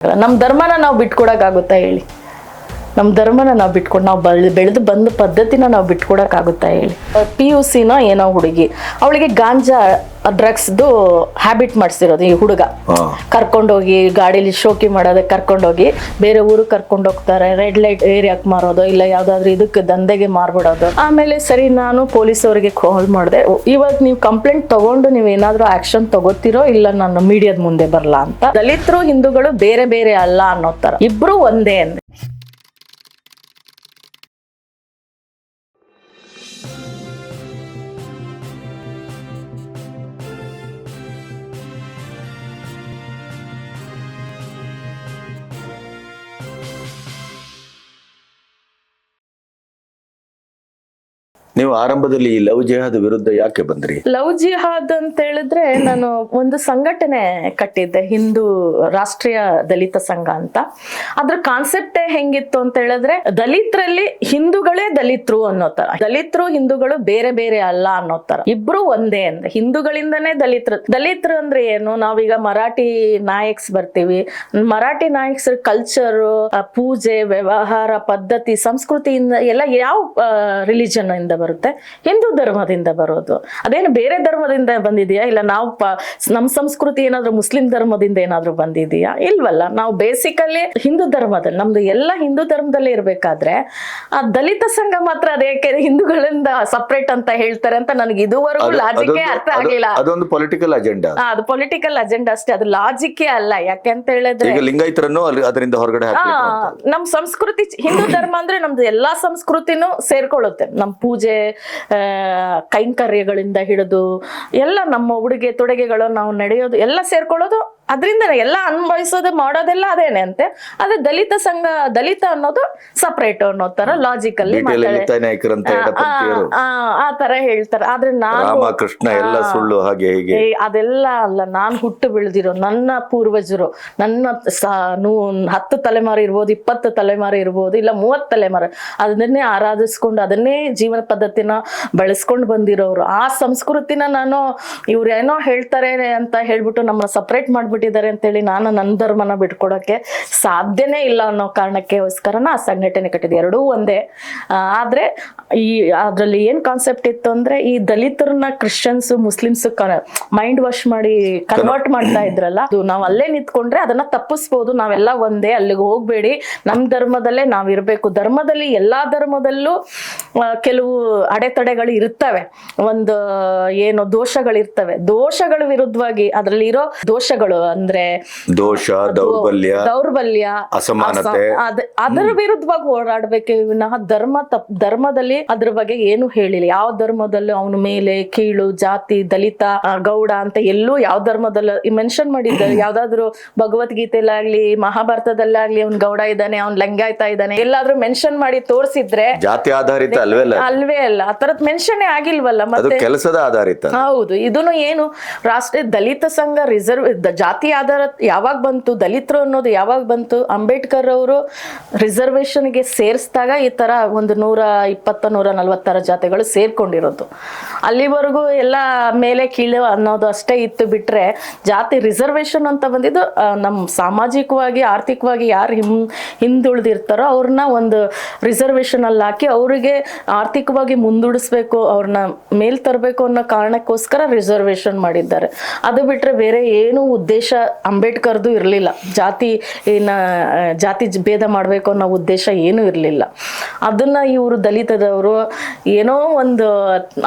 ನಮ್ಮ ಧರ್ಮನ ನಾವು ಬಿಟ್ಕೊಡಕ್ಕಾಗುತ್ತಾ ಹೇಳಿ? ನಮ್ಮ ಧರ್ಮನ ನಾವು ಬಿಟ್ಕೊಂಡು ನಾವು ಬೆಳೆದು ಬಂದ ಪದ್ಧತಿನ ನಾವು ಬಿಟ್ಕೊಡಕ್ಕಾಗುತ್ತಾ ಹೇಳಿ? PUCನ ಏನೋ ಹುಡುಗಿ, ಅವಳಿಗೆ ಗಾಂಜಾ ಡ್ರಗ್ಸ್ದು ಹ್ಯಾಬಿಟ್ ಮಾಡಿಸಿರೋದು ಈ ಹುಡುಗ. ಕರ್ಕೊಂಡೋಗಿ ಗಾಡೀಲಿ ಶೋಕಿ ಮಾಡೋದಕ್ಕೆ ಕರ್ಕೊಂಡೋಗಿ ಬೇರೆ ಊರಿಗೆ ಕರ್ಕೊಂಡೋಗ್ತಾರೆ, ರೆಡ್ ಲೈಟ್ ಏರಿಯಾಕ್ ಮಾರೋದು, ಇಲ್ಲ ಯಾವ್ದಾದ್ರು ಇದಕ್ಕೆ ದಂಧೆಗೆ ಮಾರ್ಬಿಡೋದು. ಆಮೇಲೆ ಸರಿ, ನಾನು ಪೊಲೀಸ್ ಅವರಿಗೆ ಕಾಲ್ ಮಾಡಿದೆ, ಇವಾಗ ನೀವು ಕಂಪ್ಲೇಂಟ್ ತಗೊಂಡು ನೀವು ಏನಾದ್ರೂ ಆಕ್ಷನ್ ತಗೋತಿರೋ ಇಲ್ಲ ನಾನು ಮೀಡಿಯಾದ ಮುಂದೆ ಬರಲ್ಲ ಅಂತ. ದಲಿತರು ಹಿಂದೂಗಳು ಬೇರೆ ಬೇರೆ ಅಲ್ಲ ಅನ್ನೋ ತರ, ಇಬ್ರು ಒಂದೇ ಅಂದೆ. ನೀವು ಆರಂಭದಲ್ಲಿ ಈ ಲವ್ ಜಿಹಾದ್ ವಿರುದ್ಧ ಯಾಕೆ ಬಂದ್ರಿ? ಲವ್ ಜಿಹಾದ್ ಅಂತ ಹೇಳಿದ್ರೆ, ನಾನು ಒಂದು ಸಂಘಟನೆ ಕಟ್ಟಿದ್ದೆ, ಹಿಂದೂ ರಾಷ್ಟ್ರೀಯ ದಲಿತ ಸಂಘ ಅಂತ. ಅದ್ರ ಕಾನ್ಸೆಪ್ಟೇ ಹೆಂಗಿತ್ತು ಅಂತ ಹೇಳಿದ್ರೆ, ದಲಿತರಲ್ಲಿ ಹಿಂದೂಗಳೇ ದಲಿತರು ಅನ್ನೋ ತರ, ದಲಿತರು ಹಿಂದೂಗಳು ಬೇರೆ ಬೇರೆ ಅಲ್ಲ ಅನ್ನೋ ತರ, ಇಬ್ರು ಒಂದೇ ಅಂದ್ರೆ. ಹಿಂದೂಗಳಿಂದನೇ ದಲಿತರು ಅಂದ್ರೆ ಏನು? ನಾವೀಗ ಮರಾಠಿ ನಾಯಕ್ಸ್ ಬರ್ತೀವಿ, ಮರಾಠಿ ನಾಯಕ್ಸ್ ಕಲ್ಚರು, ಪೂಜೆ, ವ್ಯವಹಾರ ಪದ್ಧತಿ, ಸಂಸ್ಕೃತಿಯಿಂದ ಎಲ್ಲ ಯಾವ ರಿಲಿಜನ್ ಇಂದ ಬರುತ್ತೆ? ಹಿಂದೂ ಧರ್ಮದಿಂದ ಬರೋದು. ಅದೇನು ಬೇರೆ ಧರ್ಮದಿಂದ ಬಂದಿದೆಯಾ? ಇಲ್ಲ ನಾವು ನಮ್ಮ ಸಂಸ್ಕೃತಿ ಏನಾದ್ರು ಮುಸ್ಲಿಂ ಧರ್ಮದಿಂದ ಏನಾದ್ರು ಬಂದಿದೆಯಾ? ಇಲ್ವಲ್ಲ. ನಾವು ಬೇಸಿಕಲಿ ಹಿಂದೂ ಧರ್ಮದಲ್ಲಿ, ನಮ್ದು ಎಲ್ಲ ಹಿಂದೂ ಧರ್ಮದಲ್ಲೇ ಇರ್ಬೇಕಾದ್ರೆ ಆ ದಲಿತ ಸಂಘ ಮಾತ್ರ ಅದಕ್ಕೆ ಹಿಂದೂಗಳಿಂದ ಸಪ್ರೇಟ್ ಅಂತ ಹೇಳ್ತಾರೆ ಅಂತ ನನಗೆ ಇದುವರೆಗೂ ಲಾಜಿಕೇ ಅರ್ಥ ಆಗಿಲ್ಲ. ಅದೊಂದು ಪೊಲಿಟಿಕಲ್ ಅಜೆಂಡಾ. ಅದು ಪೊಲಿಟಿಕಲ್ ಅಜೆಂಡಾ ಅಷ್ಟೇ, ಅದು ಲಾಜಿಕೇ ಅಲ್ಲ. ಯಾಕೆಂತ ಹೇಳಿದ್ರೆ ಲಿಂಗಾಯತರನ್ನು ಅದರಿಂದ ಹೊರಗಡೆ ನಮ್ ಸಂಸ್ಕೃತಿ, ಹಿಂದೂ ಧರ್ಮ ಅಂದ್ರೆ ನಮ್ದು ಎಲ್ಲಾ ಸಂಸ್ಕೃತಿನೂ ಸೇರ್ಕೊಳ್ಳುತ್ತೆ. ನಮ್ ಪೂಜೆ, ಕೈಂಕರ್ಯಗಳಿಂದ ಹಿಡಿದು ಎಲ್ಲ ನಮ್ಮ ಉಡುಗೆ ತೊಡುಗೆಗಳು, ನಾವು ನಡೆಯೋದು ಎಲ್ಲ ಸೇರ್ಕೊಳ್ಳೋದು ಅದರಿಂದ, ಎಲ್ಲ ಅನ್ಭವಿಸೋದು ಮಾಡೋದೆಲ್ಲ ಅದೇನೆ ಅಂತೆ. ಅದೇ ದಲಿತ ಸಂಘ, ದಲಿತ ಅನ್ನೋದು ಸಪರೇಟ್ ಅನ್ನೋ ತರ ಲಾಜಿಕಲ್ಲಿ ಆ ತರ ಹೇಳ್ತಾರೆ. ಆದ್ರೆ ನಾನು ಕೃಷ್ಣ ಎಲ್ಲ ಸುಳ್ಳು ಹಾಗೆ ಹೀಗೆ ಅದೆಲ್ಲ ಅಲ್ಲ. ನಾನು ಹುಟ್ಟು ಬೆಳೆದಿರೋ ನನ್ನ ಪೂರ್ವಜರು, ನನ್ನ 10 ತಲೆಮಾರು ಇರ್ಬೋದು, 20 ತಲೆಮಾರು ಇರ್ಬೋದು, ಇಲ್ಲ 30 ತಲೆಮಾರು, ಅದನ್ನೇ ಆರಾಧಿಸ್ಕೊಂಡು ಅದನ್ನೇ ಜೀವನ ಪದ್ಧತಿನ ಬಳಸ್ಕೊಂಡು ಬಂದಿರೋರು. ಆ ಸಂಸ್ಕೃತಿನ ನಾನು ಇವ್ರು ಏನೋ ಹೇಳ್ತಾರೆ ಅಂತ ಹೇಳ್ಬಿಟ್ಟು ನಮ್ಮನ್ನ ಸಪರೇಟ್ ಮಾಡ್ಬಿಟ್ಟಿದ್ದಾರೆ ಅಂತೇಳಿ ನಾನು ನನ್ನ ಧರ್ಮನ ಬಿಟ್ಕೊಡಕ್ಕೆ ಸಾಧ್ಯನೇ ಇಲ್ಲ ಅನ್ನೋ ಕಾರಣಕ್ಕೋಸ್ಕರನ ಆ ಸಂಘಟನೆ ಕಟ್ಟಿದೆ. ಎರಡೂ ಒಂದೇ. ಆದ್ರೆ ಅದ್ರಲ್ಲಿ ಏನ್ ಕಾನ್ಸೆಪ್ಟ್ ಇತ್ತು ಅಂದ್ರೆ, ಈ ದಲಿತರನ್ನ ಕ್ರಿಶ್ಚಿಯನ್ಸ್ ಮುಸ್ಲಿಮ್ಸ್ ಮೈಂಡ್ ವಾಶ್ ಮಾಡಿ ಕನ್ವರ್ಟ್ ಮಾಡ್ತಾ ಇದ್ರಲ್ಲ, ಅದು ನಾವು ಅಲ್ಲೇ ನಿಂತ್ಕೊಂಡ್ರೆ ಅದನ್ನ ತಪ್ಪಿಸ್ಬೋದು. ನಾವೆಲ್ಲ ಒಂದೇ, ಅಲ್ಲಿಗೆ ಹೋಗ್ಬೇಡಿ, ನಮ್ ಧರ್ಮದಲ್ಲೇ ನಾವಿರ್ಬೇಕು. ಧರ್ಮದಲ್ಲಿ ಎಲ್ಲಾ ಧರ್ಮದಲ್ಲೂ ಕೆಲವು ಅಡೆತಡೆಗಳು ಇರ್ತವೆ, ಒಂದು ಏನು ದೋಷಗಳಿರ್ತವೆ. ದೋಷಗಳ ವಿರುದ್ಧವಾಗಿ ಅದ್ರಲ್ಲಿ ಇರೋ ದೋಷಗಳು ಅಂದ್ರೆ ದೋಷ, ದೌರ್ಬಲ್ಯ, ಅಸಮಾನತೆ, ಅದರ ವಿರುದ್ಧವಾಗಿ ಹೋರಾಡ್ಬೇಕು ವಿನಃ ಧರ್ಮದಲ್ಲಿ ಅದ್ರ ಬಗ್ಗೆ ಏನು ಹೇಳಿಲ್ಲ. ಯಾವ ಧರ್ಮದಲ್ಲೂ ಅವನ ಮೇಲೆ ಕೀಳು, ಜಾತಿ, ದಲಿತ, ಗೌಡ ಅಂತ ಎಲ್ಲೂ ಯಾವ ಧರ್ಮದಲ್ಲೂ ಮೆನ್ಷನ್ ಮಾಡಿದ್ದಾರೆ. ಯಾವ್ದಾದ್ರು ಭಗವದ್ಗೀತೆಲಾಗ್ಲಿ ಮಹಾಭಾರತದಲ್ಲಾಗ್ಲಿ ಅವ್ನ್ ಗೌಡ ಇದ್ದಾನೆ, ಅವ್ನ್ ಲಿಂಗಾಯತ ಇದ್ದಾನೆ, ಎಲ್ಲಾದ್ರೂ ಮೆನ್ಷನ್ ಮಾಡಿ ತೋರ್ಸಿದ್ರೆ ಜಾತಿ ಆಧಾರಿತ ಅಲ್ವೇ ಅಲ್ಲ. ಆ ತರದ್ ಮೆನ್ಷನ್ ಆಗಿಲ್ವಲ್ಲ. ಮತ್ತೆ ಕೆಲಸದ ಆಧಾರಿತ. ಹೌದು. ಇದನ್ನು ಏನು ರಾಷ್ಟ್ರೀಯ ದಲಿತ ಸಂಘ ಜಾತಿ ಆಧಾರ ಯಾವಾಗ ಬಂತು, ದಲಿತರು ಅನ್ನೋದು ಯಾವಾಗ ಬಂತು? ಅಂಬೇಡ್ಕರ್ ಅವರು ರಿಸರ್ವೇಶನ್ಗೆ ಸೇರಿಸಿದಾಗ ಈ ತರ ಒಂದು 120-140 ಜಾತಿಗಳು ಸೇರ್ಕೊಂಡಿರೋದು. ಅಲ್ಲಿವರೆಗೂ ಎಲ್ಲ ಮೇಲೆ ಕೀಳು ಅನ್ನೋದು ಅಷ್ಟೇ ಇತ್ತು. ಬಿಟ್ರೆ ಜಾತಿ ರಿಸರ್ವೇಶನ್ ಅಂತ ಬಂದಿದ್ದು ನಮ್ಮ ಸಾಮಾಜಿಕವಾಗಿ ಆರ್ಥಿಕವಾಗಿ ಯಾರು ಹಿಂದುಳಿದಿರ್ತಾರೋ ಅವ್ರನ್ನ ಒಂದು ರಿಸರ್ವೇಶನ್ ಅಲ್ಲಿ ಹಾಕಿ ಅವರಿಗೆ ಆರ್ಥಿಕವಾಗಿ ಮುಂದೂಡಿಸ್ಬೇಕು, ಅವ್ರನ್ನ ಮೇಲ್ ತರಬೇಕು ಅನ್ನೋ ಕಾರಣಕ್ಕೋಸ್ಕರ ರಿಸರ್ವೇಶನ್ ಮಾಡಿದ್ದಾರೆ. ಅದು ಬಿಟ್ರೆ ಬೇರೆ ಏನು ಉದ್ದೇಶ ಅಂಬೇಡ್ಕರ್ದು ಇರಲಿಲ್ಲ. ಜಾತಿ ಭೇದ ಮಾಡಬೇಕು ಅನ್ನೋ ಉದ್ದೇಶ ಏನೂ ಇರಲಿಲ್ಲ. ಅದನ್ನ ಇವರು ದಲಿತದವರು ಏನೋ ಒಂದು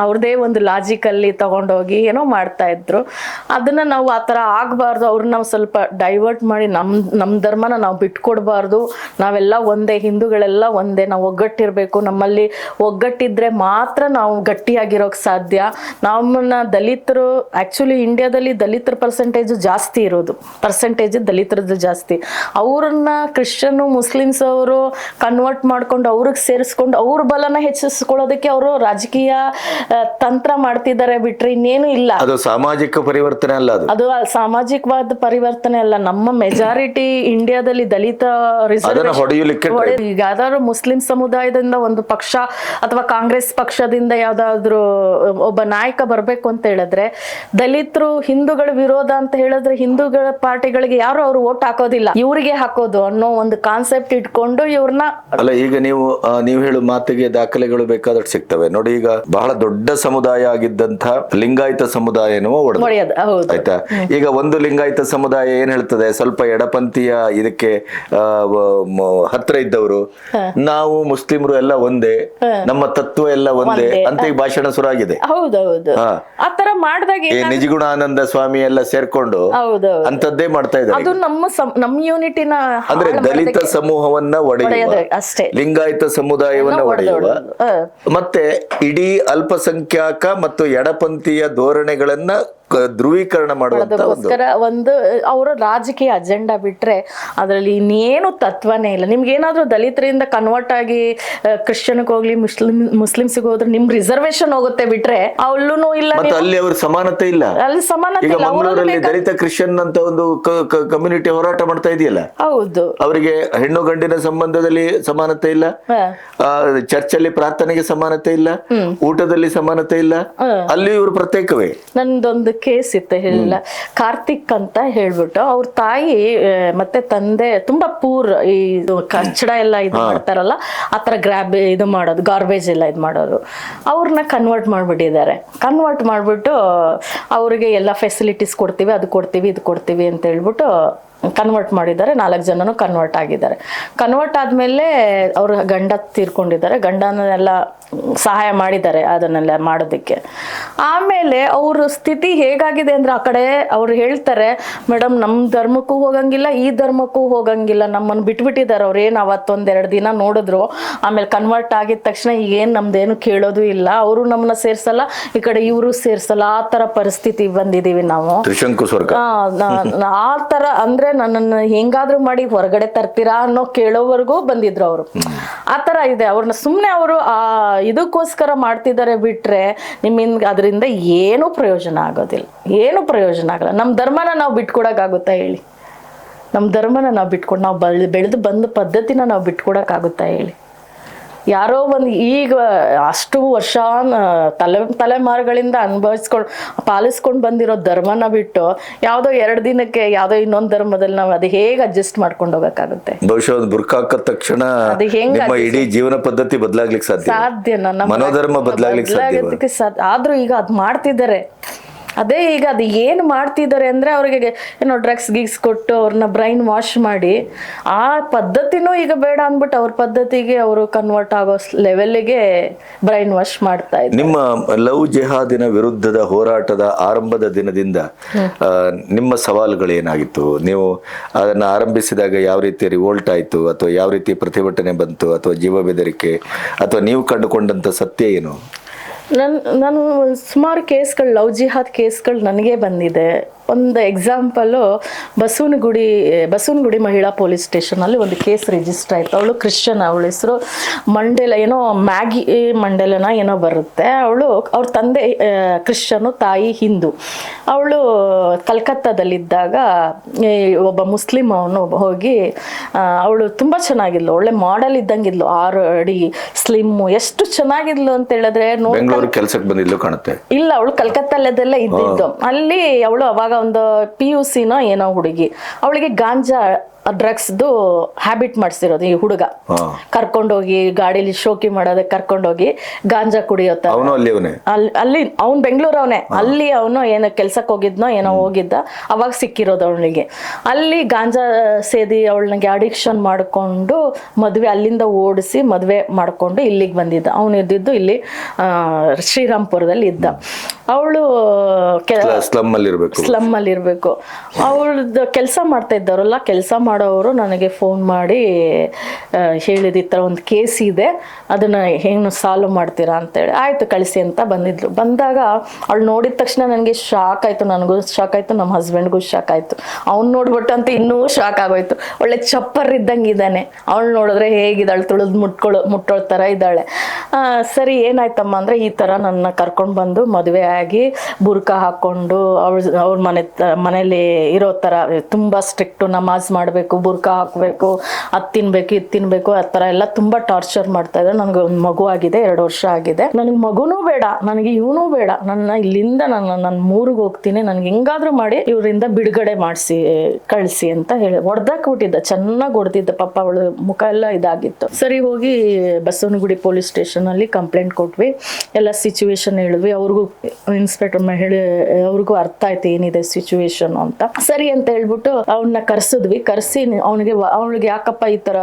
ಅವ್ರದೇ ಒಂದು ಲಾಜಿಕಲ್ಲಿ ತಗೊಂಡೋಗಿ ಏನೋ ಮಾಡ್ತಾ ಇದ್ರು. ಅದನ್ನ ನಾವು ಆ ಥರ ಆಗಬಾರ್ದು. ಅವ್ರನ್ನ ನಾವು ಸ್ವಲ್ಪ ಡೈವರ್ಟ್ ಮಾಡಿ ನಮ್ಮ ಧರ್ಮನ ನಾವು ಬಿಟ್ಕೊಡ್ಬಾರ್ದು. ನಾವೆಲ್ಲ ಒಂದೇ, ಹಿಂದೂಗಳೆಲ್ಲ ಒಂದೇ, ನಾವು ಒಗ್ಗಟ್ಟಿರ್ಬೇಕು. ನಮ್ಮಲ್ಲಿ ಒಗ್ಗಟ್ಟಿದ್ರೆ ಮಾತ್ರ ನಾವು ಗಟ್ಟಿಯಾಗಿರೋಕೆ ಸಾಧ್ಯ. ನಮ್ಮನ್ನ ದಲಿತರು, ಆಕ್ಚುಲಿ ಇಂಡಿಯಾದಲ್ಲಿ ದಲಿತರ ಪರ್ಸೆಂಟೇಜ್ ಜಾಸ್ತಿ ಇರೋದು, ದಲಿತರದ್ದು ಜಾಸ್ತಿ. ಅವ್ರನ್ನ ಕ್ರಿಶ್ಚಿಯನ್ ಮುಸ್ಲಿಮ್ಸ್ ಅವರು ಕನ್ವರ್ಟ್ ಮಾಡ್ಕೊಂಡು ಅವ್ರಿಗೆ ಸೇರಿಸ್ಕೊಂಡು ಅವ್ರ ಬಲನ ಹೆಚ್ಚಿಸ್ಕೊಳ್ಳೋದಕ್ಕೆ ಅವರು ರಾಜಕೀಯ ತಂತ್ರ ಮಾಡ್ತಿದ್ದಾರೆ ಬಿಟ್ರೆ ಇನ್ನೇನು ಇಲ್ಲ. ಅದು ಸಾಮಾಜಿಕ ಪರಿವರ್ತನೆ ಅಲ್ಲ. ಅದು ಸಾಮಾಜಿಕವಾದ ಪರಿವರ್ತನೆ ಅಲ್ಲ. ನಮ್ಮ ಮೆಜಾರಿಟಿ ಇಂಡಿಯಾದಲ್ಲಿ ದಲಿತ ಯಾವ್ದಾದ್ರು ಮುಸ್ಲಿಂ ಸಮುದಾಯದಿಂದ ಒಂದು ಪಕ್ಷ ಅಥವಾ ಕಾಂಗ್ರೆಸ್ ಪಕ್ಷದಿಂದ ಯಾವ್ದಾದ್ರು ಒಬ್ಬ ನಾಯಕ ಬರ್ಬೇಕು ಅಂತ ಹೇಳಿದ್ರೆ, ದಲಿತರು ಹಿಂದೂಗಳ ವಿರೋಧ ಅಂತ ಹೇಳಿದ್ರೆ ಹಿಂದೂಗಳ ಪಾರ್ಟಿಗಳಿಗೆ ಯಾರು ಅವ್ರು ಓಟ್ ಹಾಕೋದಿಲ್ಲ. ಇವರಿಗೆ ಹಾಕೋದು ಅನ್ನೋ ಒಂದು ಕಾನ್ಸೆಪ್ಟ್ ಇಟ್ಕೊಂಡು ಇವ್ರನ್ನ ಅಲ್ಲ, ಈಗ ನೀವು ಹೇಳೋ ಮಾತಿಗೆ ದಾಖಲೆಗಳು ಬೇಕಾದಷ್ಟು ಸಿಗ್ತವೆ ನೋಡಿ. ಈಗ ಬಹಳ ದೊಡ್ಡ ಸಮುದಾಯ ಆಗಿದ್ದಂತ ಲಿಂಗಾಯತ ಸಮುದಾಯನೂ ಒಡೆಯೋದು. ಹೌದು. ಆಯ್ತಾ, ಈಗ ಒಂದು ಲಿಂಗಾಯತ ಸಮುದಾಯ ಏನ್ ಹೇಳ್ತದೆ, ಸ್ವಲ್ಪ ಎಡಪಂಥೀಯ ಇದಕ್ಕೆ ಹತ್ರ ಇದ್ದವರು, ನಾವು ಮುಸ್ಲಿಮರು ಎಲ್ಲ ಒಂದೇ, ನಮ್ಮ ತತ್ವ ಎಲ್ಲ ಒಂದೇ ಅಂತ ಈಗ ಭಾಷಣ ಶುರುವಾಗಿದೆ. ಹೌದೌದು. ಆತರ ಮಾಡಿದಾಗ ನಿಜಗುಣಾನಂದ ಸ್ವಾಮಿ ಎಲ್ಲ ಸೇರ್ಕೊಂಡು ಹೌದೌದು ಅಂತದ್ದೇ ಮಾಡ್ತಾ ಇದ್ದಾರೆ. ಅದು ನಮ್ಮ ಯೂನಿಟಿನ ಅಂದ್ರೆ ದಲಿತ ಸಮೂಹವನ್ನ ಒಡೆಯುವ, ಅಷ್ಟೇ, ಲಿಂಗಾಯತ ಸಮುದಾಯವನ್ನ ಒಡೆಯುವ, ಮತ್ತೆ ಇಡೀ ಅಲ್ಪಸಂಖ್ಯಾಕ ಮತ್ತು ಎಡಪಂಥೀಯ ಧೋರಣೆಗಳನ್ನ ಧ್ರುವೀಕರಣ ಮಾಡುವಂತ ಒಂದು ಅವರ ರಾಜಕೀಯ ಅಜೆಂಡಾ ಬಿಟ್ರೆ ಅದ್ರಲ್ಲಿ ಇನ್ನೇನು ತತ್ವನೇ ಇಲ್ಲ. ನಿಮ್ಗೆ ಏನಾದ್ರೂ ದಲಿತರಿಂದ ಕನ್ವರ್ಟ್ ಆಗಿ ಕ್ರಿಶ್ಚಿಯನ್ಗೆ ಹೋಗ್ಲಿ, ಮುಸ್ಲಿಮ್ಸ್ಗೆ ಹೋದ್ರೆ ನಿಮ್ ರಿಸರ್ವೇಶನ್ ಹೋಗುತ್ತೆ ಬಿಟ್ರೆ ಅಲ್ಲೂ ಇಲ್ಲ. ಮತ್ತೆ ಅಲ್ಲಿ ಅವ್ರ ಸಮಾನತೆ ಇಲ್ಲ. ಅಲ್ಲಿ ಸಮಾನತೆ ಈಗ ಮಂಗಳೂರಲ್ಲಿ ದಲಿತ ಕ್ರಿಶ್ಚಿಯನ್ ಅಂತ ಒಂದು ಕಮ್ಯುನಿಟಿ ಹೋರಾಟ ಮಾಡ್ತಾ ಇದೆಯಲ್ಲ. ಹೌದು. ಅವರಿಗೆ ಹೆಣ್ಣು ಗಂಡಿನ ಸಂಬಂಧದಲ್ಲಿ ಸಮಾನತೆ ಇಲ್ಲ, ಚರ್ಚಲ್ಲಿ ಪ್ರಾರ್ಥನೆಗೆ ಸಮಾನತೆ ಇಲ್ಲ, ಊಟದಲ್ಲಿ ಸಮಾನತೆ ಇಲ್ಲ, ಅಲ್ಲಿ ಇವರು ಪ್ರತ್ಯೇಕವೇ. ನಂದೊಂದು ಕೇಸ್ ಇತ್ತು, ಹೇಳಿಲ್ಲ, ಕಾರ್ತಿಕ್ ಅಂತ ಹೇಳ್ಬಿಟ್ಟು ಅವ್ರ ತಾಯಿ ಮತ್ತೆ ತಂದೆ ತುಂಬಾ ಪೂರ್, ಈ ಕಚ್ಚಡ ಎಲ್ಲ ಇದು ಮಾಡ್ತಾರಲ್ಲ ಆತರ ಇದು ಮಾಡೋದು, ಗಾರ್ಬೇಜ್ ಎಲ್ಲ ಇದು ಮಾಡೋದು, ಅವ್ರನ್ನ ಕನ್ವರ್ಟ್ ಮಾಡ್ಬಿಟ್ಟಿದ್ದಾರೆ. ಕನ್ವರ್ಟ್ ಮಾಡ್ಬಿಟ್ಟು ಅವ್ರಿಗೆ ಎಲ್ಲ ಫೆಸಿಲಿಟೀಸ್ ಕೊಡ್ತೀವಿ, ಅದು ಕೊಡ್ತೀವಿ, ಇದು ಕೊಡ್ತೀವಿ ಅಂತ ಹೇಳ್ಬಿಟ್ಟು ಕನ್ವರ್ಟ್ ಮಾಡಿದ್ದಾರೆ. 4 ಜನನು ಕನ್ವರ್ಟ್ ಆಗಿದ್ದಾರೆ. ಕನ್ವರ್ಟ್ ಆದ್ಮೇಲೆ ಅವ್ರ ಗಂಡ ತೀರ್ಕೊಂಡಿದ್ದಾರೆ. ಗಂಡನೆಲ್ಲ ಸಹಾಯ ಮಾಡಿದ್ದಾರೆ ಅದನ್ನೆಲ್ಲ ಮಾಡೋದಕ್ಕೆ. ಆಮೇಲೆ ಅವ್ರ ಸ್ಥಿತಿ ಹೇಗಾಗಿದೆ ಅಂದ್ರೆ, ಆ ಕಡೆ ಅವ್ರು ಹೇಳ್ತಾರೆ, ಮೇಡಮ್ ನಮ್ಮ ಧರ್ಮಕ್ಕೂ ಹೋಗಂಗಿಲ್ಲ, ಈ ಧರ್ಮಕ್ಕೂ ಹೋಗಂಗಿಲ್ಲ, ನಮ್ಮನ್ನು ಬಿಟ್ಬಿಟ್ಟಿದ್ದಾರೆ. ಅವ್ರೇನು ಅವತ್ತೊಂದೆರಡು ದಿನ ನೋಡಿದ್ರು, ಆಮೇಲೆ ಕನ್ವರ್ಟ್ ಆಗಿದ ತಕ್ಷಣ ಈಗೇನು ನಮ್ದೇನು ಕೇಳೋದು ಇಲ್ಲ, ಅವರು ನಮ್ಮನ್ನ ಸೇರ್ಸಲ್ಲ, ಈ ಕಡೆ ಇವರು ಸೇರ್ಸಲ್ಲ, ಆ ತರ ಪರಿಸ್ಥಿತಿ ಬಂದಿದೀವಿ ನಾವು. ಆ ತರ ಅಂದ್ರೆ ನನ್ನನ್ನು ಹೆಂಗಾದ್ರೂ ಮಾಡಿ ಹೊರಗಡೆ ತರ್ತೀರಾ ಅನ್ನೋ ಕೇಳೋವರೆಗೂ ಬಂದಿದ್ರು ಅವರು. ಆ ತರ ಇದೆ. ಅವ್ರನ್ನ ಸುಮ್ನೆ ಅವರು ಇದಕ್ಕೋಸ್ಕರ ಮಾಡ್ತಿದ್ದಾರೆ ಬಿಟ್ರೆ ನಿಮ್ಮಿಂದ ಅದರಿಂದ ಏನೂ ಪ್ರಯೋಜನ ಆಗೋದಿಲ್ಲ, ಏನು ಪ್ರಯೋಜನ ಆಗಲ್ಲ. ನಮ್ಮ ಧರ್ಮನ ನಾವು ಬಿಟ್ಕೊಡಕ್ಕಾಗುತ್ತಾ ಹೇಳಿ? ನಮ್ಮ ಧರ್ಮನ ನಾವು ಬಿಟ್ಕೊಂಡು, ನಾವು ಬೆಳೆದು ಬಂದ ಪದ್ಧತಿನ ನಾವು ಬಿಟ್ಕೊಡಕ್ಕಾಗುತ್ತಾ ಹೇಳಿ? ಯಾರೋ ಒಂದು ಈಗ ಅಷ್ಟು ವರ್ಷ ತಲೆಮಾರುಗಳಿಂದ ಪಾಲಿಸ್ಕೊಂಡು ಬಂದಿರೋ ಧರ್ಮನ ಬಿಟ್ಟು ಯಾವುದೋ 2 ದಿನಕ್ಕೆ ಯಾವುದೋ ಇನ್ನೊಂದು ಧರ್ಮದಲ್ಲಿ ನಾವು ಅದು ಹೇಗೆ ಅಡ್ಜಸ್ಟ್ ಮಾಡ್ಕೊಂಡು ಹೋಗಕ್ಕಾಗುತ್ತೆ? ಬಹುಶಃ ಒಂದು ಬುರ್ಕ ಹಾಕಿದ ತಕ್ಷಣ ನಿಮ್ಮ ಇಡೀ ಜೀವನ ಪದ್ಧತಿ ಬದಲಾಗ್ಲಿಕ್ಕೆ ಸಾಧ್ಯನಾ? ಮನೋಧರ್ಮ ಬದಲಾಗ್ಲಿಕ್ಕೆ ಸಾಧ್ಯ. ಆದ್ರೂ ಈಗ ಅದ್ ಮಾಡ್ತಿದ್ದಾರೆ. ಅದೇ ಈಗ ಅದು ಏನು ಮಾಡ್ತಿದ್ದಾರೆ ಅಂದರೆ, ಅವ್ರಿಗೆ ಏನೋ ಡ್ರಗ್ಸ್ ಗೀಗ್ಸ್ ಕೊಟ್ಟು ಅವ್ರನ್ನ ಬ್ರೈನ್ ವಾಶ್ ಮಾಡಿ ಆ ಪದ್ಧತಿನೂ ಈಗ ಬೇಡ ಅಂದ್ಬಿಟ್ಟು ಅವ್ರ ಪದ್ಧತಿಗೆ ಅವರು ಕನ್ವರ್ಟ್ ಆಗೋ ಲೆವೆಲ್ಗೆ ಬ್ರೈನ್ ವಾಶ್ ಮಾಡ್ತಾ ಇದ್ದಾರೆ. ನಿಮ್ಮ ಲವ್ ಜಿಹಾದಿನ ವಿರುದ್ಧದ ಹೋರಾಟದ ಆರಂಭದ ದಿನದಿಂದ ನಿಮ್ಮ ಸವಾಲುಗಳೇನಾಗಿತ್ತು? ನೀವು ಅದನ್ನು ಆರಂಭಿಸಿದಾಗ ಯಾವ ರೀತಿ ರಿವೋಲ್ಟ್ ಆಯಿತು, ಅಥವಾ ಯಾವ ರೀತಿ ಪ್ರತಿಭಟನೆ ಬಂತು, ಅಥವಾ ಜೀವ ಬೆದರಿಕೆ, ಅಥವಾ ನೀವು ಕಂಡುಕೊಂಡಂಥ ಸತ್ಯ ಏನು? ನಾನು ಸುಮಾರು ಕೇಸ್ಗಳು, ಲವ್ ಜಿಹಾದ್ ಕೇಸ್ಗಳು ನನಗೆ ಬಂದಿದೆ. ಒಂದು ಎಕ್ಸಾಂಪಲು, ಬಸವನಗುಡಿ ಮಹಿಳಾ ಪೊಲೀಸ್ ಸ್ಟೇಷನಲ್ಲಿ ಒಂದು ಕೇಸ್ ರಿಜಿಸ್ಟರ್ ಆಯಿತು. ಅವಳು ಕ್ರಿಶ್ಚಿಯನ್, ಅವಳ ಹೆಸರು ಮಂಡೇಲ, ಏನೋ ಮ್ಯಾಗಿ ಮಂಡೇಲನ ಏನೋ ಬರುತ್ತೆ. ಅವ್ರ ತಂದೆ ಕ್ರಿಶ್ಚಿಯನು, ತಾಯಿ ಹಿಂದೂ. ಅವಳು ಕಲ್ಕತ್ತಾದಲ್ಲಿದ್ದಾಗ ಒಬ್ಬ ಮುಸ್ಲಿಂ ಅವನು ಹೋಗಿ, ಅವಳು ತುಂಬ ಚೆನ್ನಾಗಿದ್ಲು, ಒಳ್ಳೆ ಮಾಡೆಲ್ ಇದ್ದಂಗಿದ್ಲು, 6 ಅಡಿ ಸ್ಲಿಮ್ಮು, ಎಷ್ಟು ಚೆನ್ನಾಗಿದ್ಲು ಅಂತ ಹೇಳಿದ್ರೆ ಕೆಲಸಕ್ಕೆ ಬಂದಿದ್ಲು ಕಾಣುತ್ತೆ. ಇಲ್ಲ, ಅವಳು ಕಲ್ಕತ್ತಾದಲ್ಲೇ ಇದ್ದಿದ್ದು. ಅಲ್ಲಿ ಅವಳು ಅವಾಗ ಒಂದು PUC ಏನೋ ಹುಡುಗಿ, ಅವಳಿಗೆ ಗಾಂಜಾ ಡ್ರಗ್ಸ್ದು ಹ್ಯಾಬಿಟ್ ಮಾಡಿಸಿರೋದು ಈ ಹುಡುಗ. ಕರ್ಕೊಂಡೋಗಿ ಗಾಡಿಲಿ ಶೋಕಿ ಮಾಡೋದಕ್ಕೆ ಕರ್ಕೊಂಡೋಗಿ ಗಾಂಜಾ ಕುಡಿಯೋತ. ಅಲ್ಲಿ ಅವ್ನು ಬೆಂಗಳೂರವನೇ, ಅಲ್ಲಿ ಅವನು ಏನೋ ಕೆಲ್ಸಕ್ಕೆ ಹೋಗಿದ್ನೋ ಏನೋ ಹೋಗಿದ್ದ, ಅವಾಗ ಸಿಕ್ಕಿರೋದು ಅವಳಿಗೆ. ಅಲ್ಲಿ ಗಾಂಜಾ ಸೇದಿ ಅವಳನಿಗೆ ಅಡಿಕ್ಷನ್ ಮಾಡಿಕೊಂಡು ಮದುವೆ ಅಲ್ಲಿಂದ ಓಡಿಸಿ ಮದುವೆ ಮಾಡಿಕೊಂಡು ಇಲ್ಲಿಗೆ ಬಂದಿದ್ದ. ಅವನು ಇದ್ದಿದ್ದು ಇಲ್ಲಿ ಶ್ರೀರಾಮ್ಪುರದಲ್ಲಿ ಇದ್ದ. ಅವಳು ಸ್ಲಮ್ ಅಲ್ಲಿ ಇರ್ಬೇಕು. ಅವಳದ್ದು ಕೆಲಸ ಮಾಡ್ತಾ ಇದ್ದವರಲ್ಲ, ಕೆಲಸ ಮಾಡೋರು ನನಗೆ ಫೋನ್ ಮಾಡಿ ಹೇಳಿದ, ಈ ಥರ ಒಂದು ಕೇಸ್ ಇದೆ, ಅದನ್ನು ಹೆಂಗೆ ಸಾಲ್ವ್ ಮಾಡ್ತೀರಾ ಅಂತೇಳಿ. ಆಯಿತು ಕಳಿಸಿ ಅಂತ ಬಂದಿದ್ಲು. ಬಂದಾಗ ಅವಳು ನೋಡಿದ ತಕ್ಷಣ ನನಗೆ ಶಾಕ್ ಆಯಿತು, ನನಗೂ ಶಾಕ್ ಆಯಿತು, ನಮ್ಮ ಹಸ್ಬೆಂಡ್ಗೂ ಶಾಕ್ ಆಯಿತು. ಅವ್ನು ನೋಡ್ಬಿಟ್ಟು ಅಂತ ಇನ್ನೂ ಶಾಕ್ ಆಗೋಯ್ತು. ಒಳ್ಳೆ ಚಪ್ಪರ್ ಇದ್ದಂಗೆ ಇದ್ದಾನೆ, ಅವಳು ನೋಡಿದ್ರೆ ಹೇಗಿದ್ದಾಳೆ, ತುಳಿದು ಮುಟ್ಟೋ ಥರ ಇದ್ದಾಳೆ. ಸರಿ ಏನಾಯ್ತಮ್ಮ ಅಂದರೆ, ಈ ಥರ ನನ್ನ ಕರ್ಕೊಂಡು ಬಂದು ಮದುವೆ ಆಗಿ ಬುರ್ಕಾ ಹಾಕ್ಕೊಂಡು ಅವ್ರ ಮನೇಲಿ ಇರೋ ಥರ ತುಂಬ ಸ್ಟ್ರಿಕ್ಟು, ನಮಾಜ್ ಮಾಡಬೇಕು, ಬುರ್ಕಾ ಹಾಕಬೇಕು, ಅದು ತಿನ್ಬೇಕು ಇದು ತಿನ್ಬೇಕು, ಆ ಥರ ಎಲ್ಲ ತುಂಬ ಟಾರ್ಚರ್ ಮಾಡ್ತಾ ಇದ್ದಾರೆ. ನನಗೆ ಒಂದು ಮಗು ಆಗಿದೆ, 2 ವರ್ಷ ಆಗಿದೆ. ನನಗೆ ಮಗುನೂ ಬೇಡ, ನನಗೆ ಇವನೂ ಬೇಡ, ಇಲ್ಲಿಂದ ನನ್ನ ಊರಿಗೆ ಹೋಗ್ತೀನಿ, ನನಗೆ ಹೆಂಗಾದ್ರೂ ಮಾಡಿ ಇವರಿಂದ ಬಿಡುಗಡೆ ಮಾಡಿಸಿ ಕಳಿಸಿ ಅಂತ ಹೇಳಿ ಹೊಡೆದಾಕ್ಬಿಟ್ಟಿದ್ದ, ಚೆನ್ನಾಗಿ ಹೊಡೆದಿದ್ದ. ಪಾಪ ಅವಳು ಮುಖ ಎಲ್ಲ ಇದಾಗಿತ್ತು. ಸರಿ, ಹೋಗಿ ಬಸವನಗುಡಿ ಪೊಲೀಸ್ ಸ್ಟೇಷನ್ ಅಲ್ಲಿ ಕಂಪ್ಲೇಂಟ್ ಕೊಟ್ವಿ, ಎಲ್ಲ ಸಿಚುವೇಶನ್ ಹೇಳಿದ್ವಿ. ಅವ್ರಿಗೂ ಇನ್ಸ್ಪೆಕ್ಟರ್ ಅವ್ರಿಗೂ ಅರ್ಥ ಆಯ್ತು ಏನಿದೆ ಸಿಚುವೇಶನ್ ಅಂತ. ಸರಿ ಅಂತ ಹೇಳ್ಬಿಟ್ಟು ಅವನ್ನ ಕರ್ಸಿದ್ವಿ. ಕರ್ಸಿ ಅವಳಿಗೆ ಯಾಕಪ್ಪ ಈ ತರ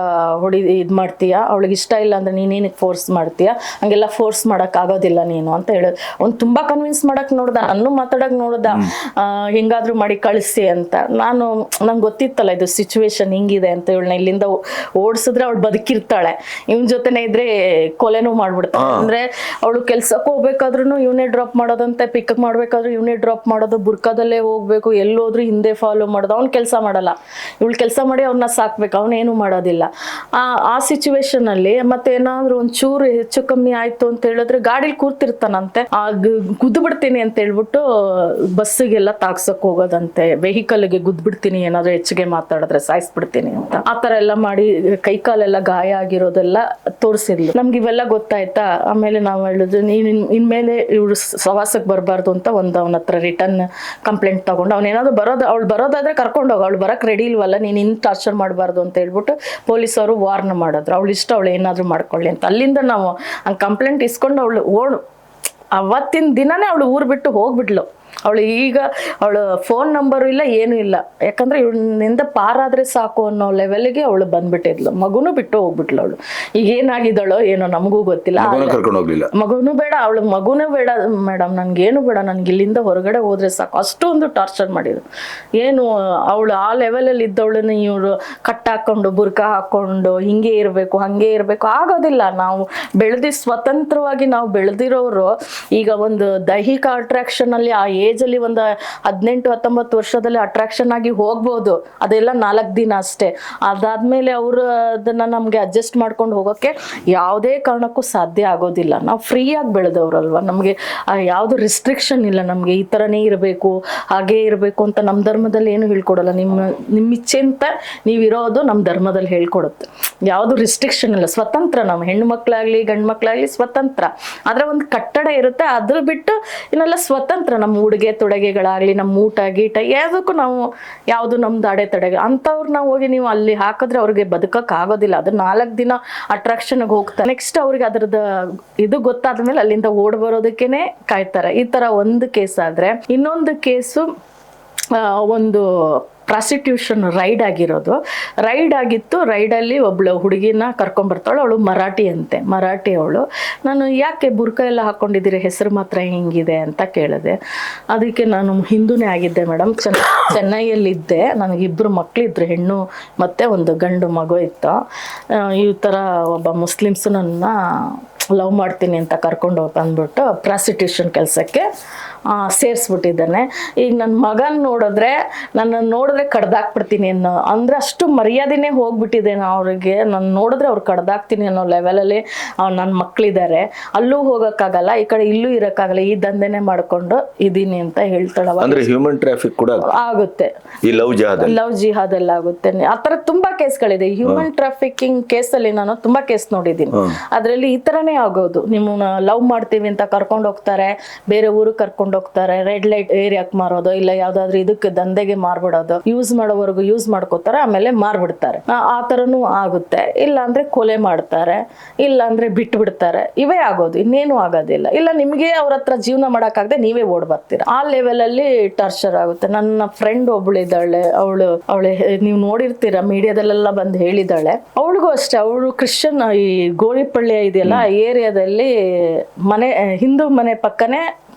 ಇದ್ ಮಾಡ್ತೀಯಾ, ಅವಳಿಗೆ ಇಷ್ಟ ಇಲ್ಲ ಅಂದ್ರೆ ನೀನೇನಕ್ಕೆ ಫೋರ್ಸ್ ಮಾಡ್ತೀಯಾ, ಹಂಗೆಲ್ಲ ಫೋರ್ಸ್ ಮಾಡಕ್ ಆಗೋದಿಲ್ಲ ನೀನು ಅಂತ ಹೇಳೋದು. ಅವ್ನು ತುಂಬಾ ಕನ್ವಿನ್ಸ್ ಮಾಡಕ್ ನೋಡ್ದ, ನಾನು ಮಾತಾಡಕ್ ನೋಡ್ದ, ಹೆಂಗಾದ್ರೂ ಮಾಡಿ ಕಳಿಸಿ ಅಂತ. ನಂಗೆ ಗೊತ್ತಿತ್ತಲ್ಲ ಇದು ಸಿಚುವೇಶನ್ ಹಿಂಗಿದೆ ಅಂತ. ಇವಳನ್ನ ಇಲ್ಲಿಂದ ಓಡಿಸಿದ್ರೆ ಅವಳು ಬದುಕಿರ್ತಾಳೆ, ಇವನ್ ಜೊತೆನೆ ಇದ್ರೆ ಕೊಲೆನೂ ಮಾಡ್ಬಿಡ್ತಾಳೆ. ಅಂದ್ರೆ ಅವಳು ಕೆಲ್ಸಕ್ಕೆ ಹೋಗ್ಬೇಕಾದ್ರೂ ಇವನೇ ಡ್ರಾಪ್ ಮಾಡೋದಂತೆ, ಪಿಕ್ ಮಾಡ್ಬೇಕಾದ್ರೂ ಇವನೇ ಡ್ರಾಪ್ ಮಾಡೋದು, ಬುರ್ಕಾದಲ್ಲೇ ಹೋಗ್ಬೇಕು, ಎಲ್ಲೋದ್ರೂ ಹಿಂದೆ ಫಾಲೋ ಮಾಡೋದು. ಅವ್ನು ಕೆಲಸ ಮಾಡಲ್ಲ, ಇವಳು ಕೆಲಸ ಮಾಡಿ ಅವ್ನ ಸಾಕ್ಬೇಕು, ಅವನೇನು ಮಾಡೋದಿಲ್ಲ. ಆ ಸಿಚುವೇಶನ್ ಅಲ್ಲಿ ಮತ್ತೆ ಏನಾದ್ರು ಒಂಚೂರು ಹೆಚ್ಚು ಕಮ್ಮಿ ಆಯ್ತು ಅಂತ ಹೇಳಿದ್ರೆ ಗಾಡಿಲಿ ಕೂರ್ತಿರ್ತಾನಂತೆ, ಗುದ್ಬಿಡ್ತೀನಿ ಅಂತ ಹೇಳ್ಬಿಟ್ಟು ಬಸ್ಸಿಗೆಲ್ಲ ತಾಗ್ಸಕ್ ಹೋಗೋದಂತೆ, ವೆಹಿಕಲ್ಗೆ ಗುದ್ಬಿಡ್ತೀನಿ, ಏನಾದ್ರು ಹೆಚ್ಚಿಗೆ ಮಾತಾಡಿದ್ರೆ ಸಾಯಿಸ್ಬಿಡ್ತೀನಿ ಅಂತ. ಆ ತರ ಎಲ್ಲ ಮಾಡಿ ಕೈಕಾಲೆಲ್ಲ ಗಾಯ ಆಗಿರೋದೆಲ್ಲ ತೋರಿಸಿದ್ಲು. ನಮ್ಗೆ ಇವೆಲ್ಲ ಗೊತ್ತಾಯ್ತಾ. ಆಮೇಲೆ ನಾವು ಹೇಳಿದ್ವಿ, ಇನ್ಮೇಲೆ ಇವಳು ಸವಾಸಕ್ಕೆ ಬರಬಾರ್ದು ಅಂತ ಅವನ ಹತ್ರ ರಿಟರ್ನ್ ಕಂಪ್ಲೇಂಟ್ ತಗೊಂಡು, ಅವನೇನಾದ್ರು ಅವಳು ಬರೋದಾದ್ರೆ ಕರ್ಕೊಂಡು ಹೋಗ, ಅವಳು ಬರಕ್ ರೆಡಿ ಇಲ್ವಲ್ಲ, ನೀನು ಇನ್ನು ಟಾರ್ಚರ್ ಮಾಡಬಾರ್ದು ಅಂತ ಹೇಳ್ಬಿಟ್ಟು ಪೊಲೀಸವರು ವಾರ್ನ್ ಮಾಡಿದ್ರು. ಅವಳು ಇಷ್ಟ, ಅವಳು ಏನಾದ್ರು ಮಾಡ್ಕೊಳ್ಳಿ ಅಂತ. ಅಲ್ಲಿಂದ ನಾವು ಹಂಗೆ ಕಂಪ್ಲೇಂಟ್ ಇಸ್ಕೊಂಡು ಅವಳು ಅವತ್ತಿನ ದಿನನೇ ಅವಳು ಊರು ಬಿಟ್ಟು ಹೋಗ್ಬಿಟ್ಲು. ಅವಳು ಫೋನ್ ನಂಬರು ಇಲ್ಲ, ಏನೂ ಇಲ್ಲ. ಯಾಕಂದ್ರೆ ಇವಳಿಂದ ಪಾರಾದ್ರೆ ಸಾಕು ಅನ್ನೋ ಲೆವೆಲ್ಗೆ ಅವಳು ಬಂದ್ಬಿಟ್ಟಿದ್ಲು. ಮಗುನು ಬಿಟ್ಟು ಹೋಗ್ಬಿಟ್ಲು ಅವಳು. ಈಗ ಏನಾಗಿದ್ದಾಳೋ ಏನೋ ನಮಗೂ ಗೊತ್ತಿಲ್ಲ. ಮಗುನು ಬೇಡ, ಅವಳು ಮಗುನೇ ಬೇಡ ಮೇಡಮ್, ನನ್ಗೇನು ಬೇಡ, ನನ್ಗೆ ಇಲ್ಲಿಂದ ಹೊರಗಡೆ ಹೋದ್ರೆ ಸಾಕು, ಅಷ್ಟೊಂದು ಟಾರ್ಚರ್ ಮಾಡಿದ್ರು. ಏನು ಅವಳು ಆ ಲೆವೆಲಲ್ಲಿ ಇದ್ದವಳನ್ನ ಇವರು ಕಟ್ಟಾಕೊಂಡು ಬುರ್ಕಾ ಹಾಕೊಂಡು ಹಿಂಗೆ ಇರಬೇಕು ಹಂಗೆ ಇರಬೇಕು, ಆಗೋದಿಲ್ಲ. ನಾವು ಸ್ವತಂತ್ರವಾಗಿ ನಾವು ಬೆಳೆದಿರೋರು ಈಗ ಒಂದು ದೈಹಿಕ ಅಟ್ರಾಕ್ಷನ್ ಅಲ್ಲಿ ಆ ಏಜ್ ಅಲ್ಲಿ ಒಂದು 18-19 ವರ್ಷದಲ್ಲಿ ಅಟ್ರಾಕ್ಷನ್ ಆಗಿ ಹೋಗ್ಬೋದು, ಅದೆಲ್ಲ 4 ದಿನ ಅಷ್ಟೇ. ಅದಾದ್ಮೇಲೆ ಅವರು ಅದನ್ನ ನಮ್ಗೆ ಅಡ್ಜಸ್ಟ್ ಮಾಡ್ಕೊಂಡು ಹೋಗೋಕೆ ಯಾವುದೇ ಕಾರಣಕ್ಕೂ ಸಾಧ್ಯ ಆಗೋದಿಲ್ಲ. ನಾವು ಫ್ರೀ ಆಗಿ ಬೆಳೆದವ್ರಲ್ವಾ, ನಮ್ಗೆ ಯಾವ್ದು ರಿಸ್ಟ್ರಿಕ್ಷನ್ ಇಲ್ಲ. ನಮ್ಗೆ ಈ ತರನೇ ಇರಬೇಕು ಹಾಗೇ ಇರಬೇಕು ಅಂತ ನಮ್ಮ ಧರ್ಮದಲ್ಲಿ ಏನು ಹೇಳ್ಕೊಡಲ್ಲ. ನಿಮ್ಮ ಇಚ್ಛೆ ಅಂತ ನೀವಿರೋದು ನಮ್ಮ ಧರ್ಮದಲ್ಲಿ ಹೇಳ್ಕೊಡುತ್ತೆ. ಯಾವುದು ರಿಸ್ಟ್ರಿಕ್ಷನ್ ಇಲ್ಲ, ಸ್ವತಂತ್ರ. ನಾವು ಹೆಣ್ಣು ಮಕ್ಕಳಾಗ್ಲಿ ಗಂಡು ಮಕ್ಕಳಾಗ್ಲಿ ಸ್ವತಂತ್ರ. ಆದ್ರೆ ಒಂದು ಕಟ್ಟಡ ಇರುತ್ತೆ, ಅದ್ರ ಬಿಟ್ಟು ಇನ್ನೆಲ್ಲ ಸ್ವತಂತ್ರ. ನಮ್ಮ ಉಡುಗೆ ತೊಡುಗೆಗಳಾಗ್ಲಿ, ನಮ್ಮ ಊಟ ಗೀಟ ಯಾವುದಕ್ಕೂ ನಾವು ಯಾವುದು ನಮ್ದು ಅಡೆತಡೆಗೆ ಅಂಥವ್ರು ನಾವು ಹೋಗಿ ನೀವು ಅಲ್ಲಿ ಹಾಕಿದ್ರೆ ಅವ್ರಿಗೆ ಬದುಕಕ್ಕೆ ಆಗೋದಿಲ್ಲ. ಅದು 4 ದಿನ ಅಟ್ರಾಕ್ಷನ್ಗೆ ಹೋಗ್ತಾರೆ. ನೆಕ್ಸ್ಟ್ ಅವ್ರಿಗೆ ಅದ್ರದ್ದು ಇದು ಗೊತ್ತಾದ್ಮೇಲೆ ಅಲ್ಲಿಂದ ಓಡ್ ಬರೋದಕ್ಕೇನೆ ಕಾಯ್ತಾರೆ. ಈ ತರ ಒಂದು ಕೇಸ್ ಆದ್ರೆ, ಇನ್ನೊಂದು ಕೇಸು ಒಂದು ಪ್ರಾಸ್ಟಿಟ್ಯೂಷನ್ ರೈಡ್ ಆಗಿರೋದು. ರೈಡ್ ಆಗಿತ್ತು. ರೈಡಲ್ಲಿ ಒಬ್ಳು ಹುಡುಗಿನ ಕರ್ಕೊಂಡ್ಬರ್ತಾಳು. ಅವಳು ಮರಾಠಿ ಅಂತೆ, ಮರಾಠಿ ಅವಳು. ನಾನು ಯಾಕೆ ಬುರ್ಕಾ ಎಲ್ಲ ಹಾಕೊಂಡಿದ್ದೀರಿ, ಹೆಸರು ಮಾತ್ರ ಹಿಂಗಿದೆ ಅಂತ ಕೇಳಿದೆ. ಅದಕ್ಕೆ ನಾನು ಹಿಂದೂನೇ ಆಗಿದ್ದೆ ಮೇಡಮ್, ಚೆನ್ನೈಯಲ್ಲಿದ್ದೆ. ನನಗೆ 2 ಮಕ್ಕಳಿದ್ರು, ಹೆಣ್ಣು ಮತ್ತು ಒಂದು ಗಂಡು ಮಗು ಇತ್ತು. ಈ ಥರ ಒಬ್ಬ ಮುಸ್ಲಿಮ್ಸು ನನ್ನ ಲವ್ ಮಾಡ್ತೀನಿ ಅಂತ ಕರ್ಕೊಂಡು ಬಂದ್ಬಿಟ್ಟು ಪ್ರಾಸ್ಟಿಟ್ಯೂಷನ್ ಕೆಲಸಕ್ಕೆ ಸೇರಿಸ್ಬಿಟ್ಟಿದ್ದಾನೆ. ಈಗ ನನ್ನ ಮಗನ ನೋಡಿದ್ರೆ ಕಡ್ದಾಕ್ಬಿಡ್ತೀನಿ ಅನ್ನೋ, ಅಂದರೆ ಅಷ್ಟು ಮರ್ಯಾದೆನೇ ಹೋಗ್ಬಿಟ್ಟಿದೆ ಅವ್ರಿಗೆ. ನಾನು ನೋಡಿದ್ರೆ ಅವ್ರು ಕಡ್ದಾಕ್ತೀನಿ ಅನ್ನೋ ಲೆವೆಲಲ್ಲಿ ನನ್ನ ಮಕ್ಕಳಿದ್ದಾರೆ. ಅಲ್ಲೂ ಹೋಗೋಕ್ಕಾಗಲ್ಲ, ಈ ಕಡೆ ಇಲ್ಲೂ ಇರೋಕ್ಕಾಗಲ್ಲ, ಈ ದಂಧೆನೇ ಮಾಡ್ಕೊಂಡು ಇದ್ದೀನಿ ಅಂತ ಹೇಳ್ತಾಳೆ. ಅಂದ್ರೆ ಹ್ಯೂಮನ್ ಟ್ರಾಫಿಕ್ ಕೂಡ ಆಗುತ್ತೆ, ಈ ಲವ್ ಜಿಹಾದ್ ಎಲ್ಲ ಆಗುತ್ತೆ. ಆ ಥರ ತುಂಬಾ ಕೇಸ್ಗಳಿದೆ. ಹ್ಯೂಮನ್ ಟ್ರಾಫಿಕಿಂಗ್ ಕೇಸಲ್ಲಿ ನಾನು ತುಂಬಾ ಕೇಸ್ ನೋಡಿದ್ದೀನಿ. ಅದರಲ್ಲಿ ಈ ಥರನೇ ಆಗೋದು. ನಿಮ್ಮನ್ನ ಲವ್ ಮಾಡ್ತೀವಿ ಅಂತ ಕರ್ಕೊಂಡು ಹೋಗ್ತಾರೆ, ಬೇರೆ ಊರಿಗೆ ಕರ್ಕೊಂಡು ಹೋಗ್ತಾರೆ, ರೆಡ್ ಲೈಟ್ ಏರಿಯಾಕ್ ಮಾರೋದು, ಇಲ್ಲ ಯಾವ್ದಾದ್ರು ಇದಕ್ಕೆ ದಂಧೆಗೆ ಮಾರ್ಬಿಡೋದು, ಯೂಸ್ ಮಾಡೋವರೆಗೂ ಯೂಸ್ ಮಾಡ್ಕೋತಾರೆ, ಆಮೇಲೆ ಮಾರ್ಬಿಡ್ತಾರೆ. ಆ ತರನು ಆಗುತ್ತೆ. ಇಲ್ಲ ಅಂದ್ರೆ ಕೊಲೆ ಮಾಡ್ತಾರೆ, ಇಲ್ಲ ಅಂದ್ರೆ ಬಿಟ್ಬಿಡ್ತಾರೆ. ಇವೇ ಆಗೋದು, ಇನ್ನೇನು ಆಗೋದಿಲ್ಲ. ಇಲ್ಲ ನಿಮ್ಗೆ ಅವ್ರ ಹತ್ರ ಜೀವನ ಮಾಡಕ್ಕಾಗದೆ ನೀವೇ ಓಡ್ ಬರ್ತೀರಾ. ಆ ಲೆವೆಲ್ ಅಲ್ಲಿ ಟಾರ್ಚರ್ ಆಗುತ್ತೆ. ನನ್ನ ಫ್ರೆಂಡ್ ಒಬ್ಳು ಇದ್ದಾಳೆ, ಅವಳೆ ನೀವು ನೋಡಿರ್ತೀರಾ, ಮೀಡಿಯಾದಲ್ಲೆಲ್ಲ ಬಂದು ಹೇಳಿದಾಳೆ. ಅವಳಿಗೂ ಅಷ್ಟೇ, ಅವಳು ಕ್ರಿಶ್ಚಿಯನ್, ಈ ಗೋಳಿಪಳ್ಳಿ ಇದೆಯಲ್ಲ ಏರಿಯಾದಲ್ಲಿ ಹಿಂದೂ ಮನೆ ಪಕ್ಕನೆ